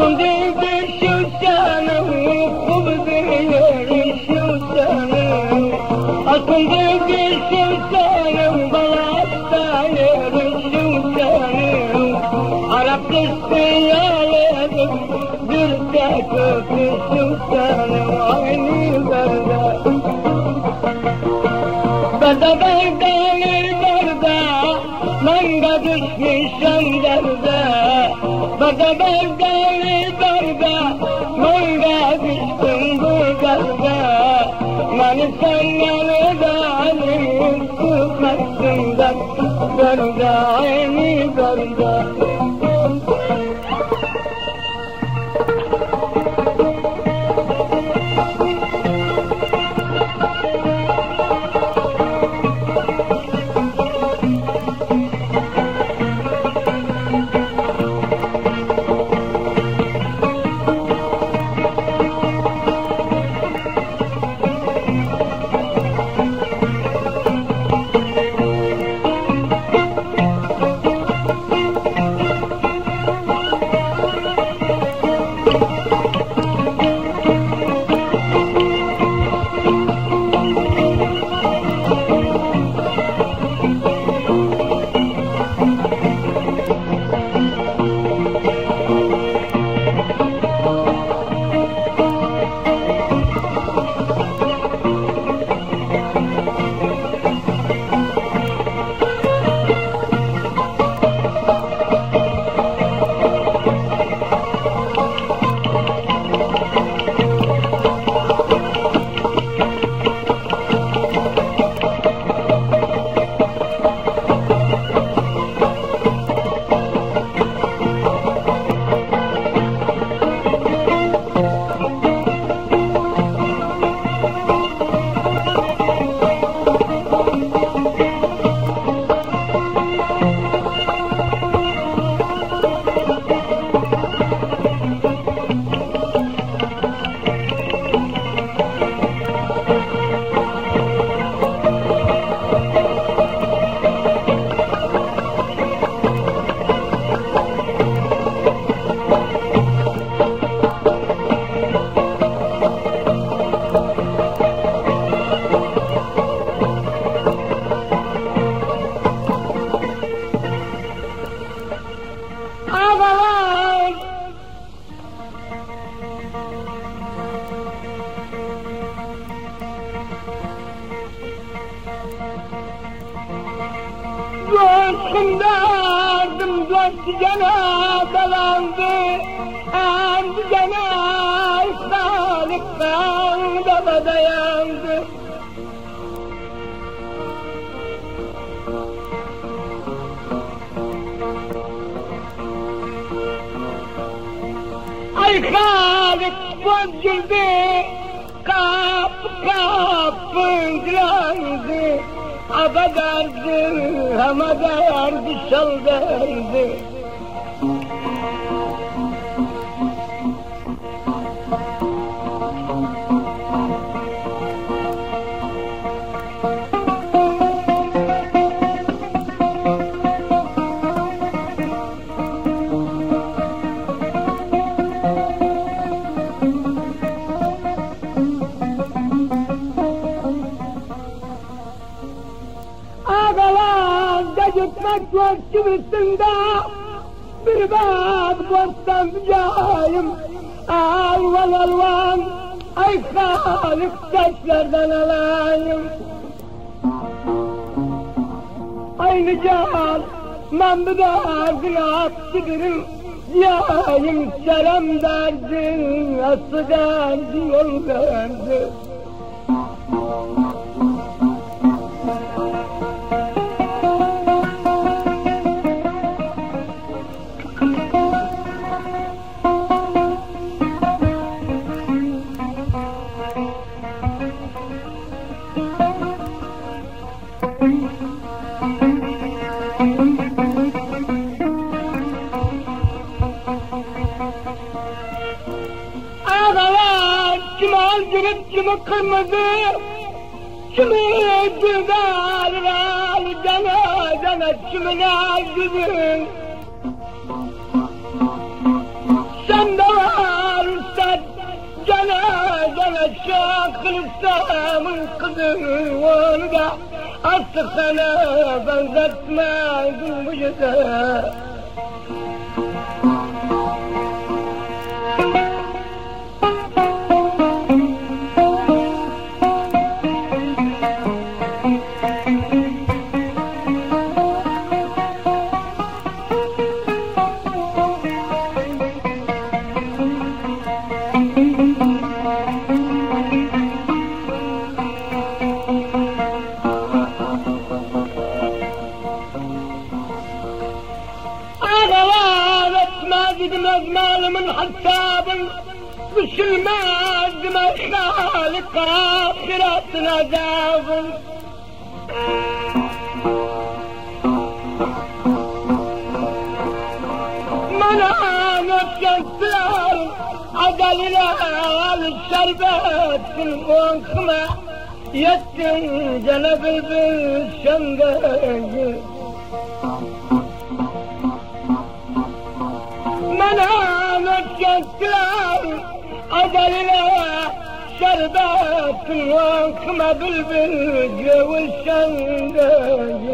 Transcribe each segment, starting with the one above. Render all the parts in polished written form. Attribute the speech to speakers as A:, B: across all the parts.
A: Aklımda bir şu canım, kubzuyum şu canım. Aklımda bir şu canım, balatayım şu canım. Arap kızı yaledim, bir tek öpüşüm canım. Aynı garda Berda berda, manga düşmüşüm derde. Berda berda, manga düştüm bu derde. Beni senden edelim, tutmazsın derde, aynı derde. Dostumdardım, dost cana dalandı. Andı cana sağlıktan dala dayandı. Ay Halik bozuldu, kapı dilandı. Aba derdi, ama derdi, şal derdi. Gitmek vaktimizde bir bak bostan cayım. Alvan alvan, ay Halik saçlardan alayım. Aynı can, ben bu derdine aksıdırım. Yayım selam derdin, asıl derdi yol verdi. Kimi kırmızı, kimi güzel, cana, kimi güzel. Sen de شاق السام القدر ورقع السخنة بنزت ما يقوم بجزاء مال من حساب وش الماد ما خالق آخرتنا داب منامك يسار عدلنا الشربات في المنخمة يتنجلب بالشمداج منامك يسار عدلنا شربات المنخمة بالبلج والشمداج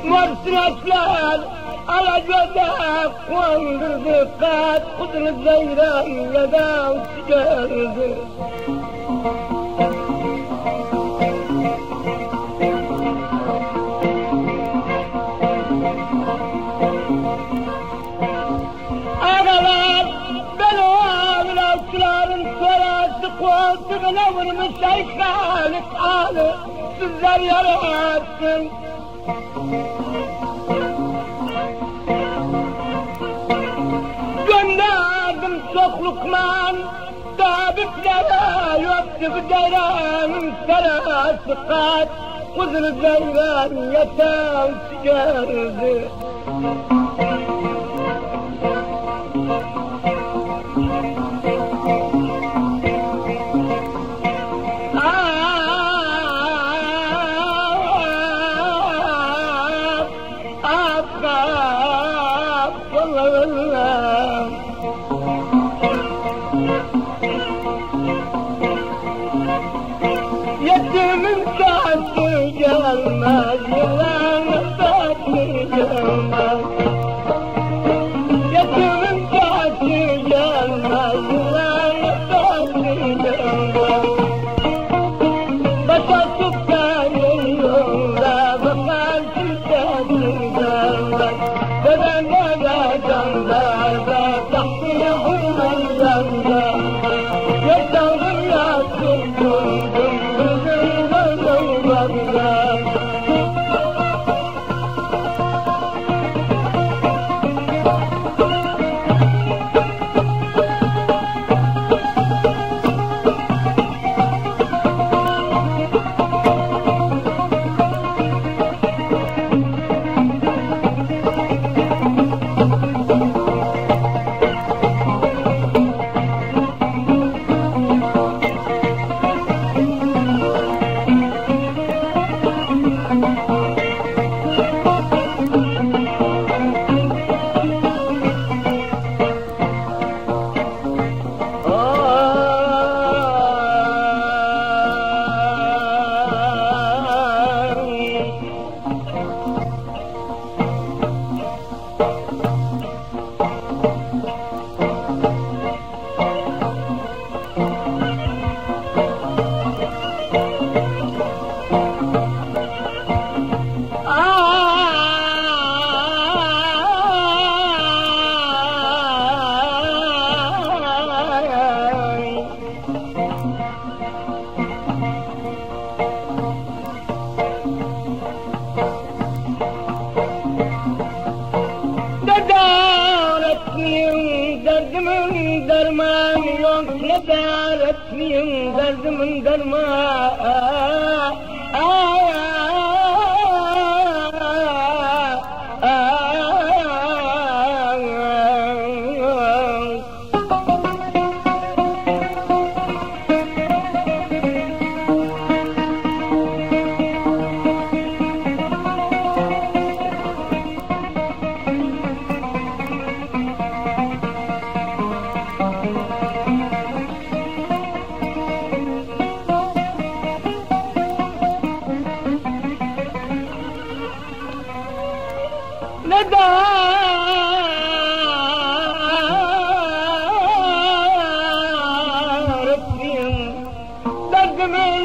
A: مرسلت على جداك والرزقات قدر الزيران يدا وسجارد أغلب بلوان الأسرار انصرات قوات غلور مشايخان تعالى في الزريرات جنادم تخلق مان دابك لا يكتب ديران ثلاث سقات وزن الزيران يتام سجارد من درمان يوم ندارتني درد من ندارتني درد من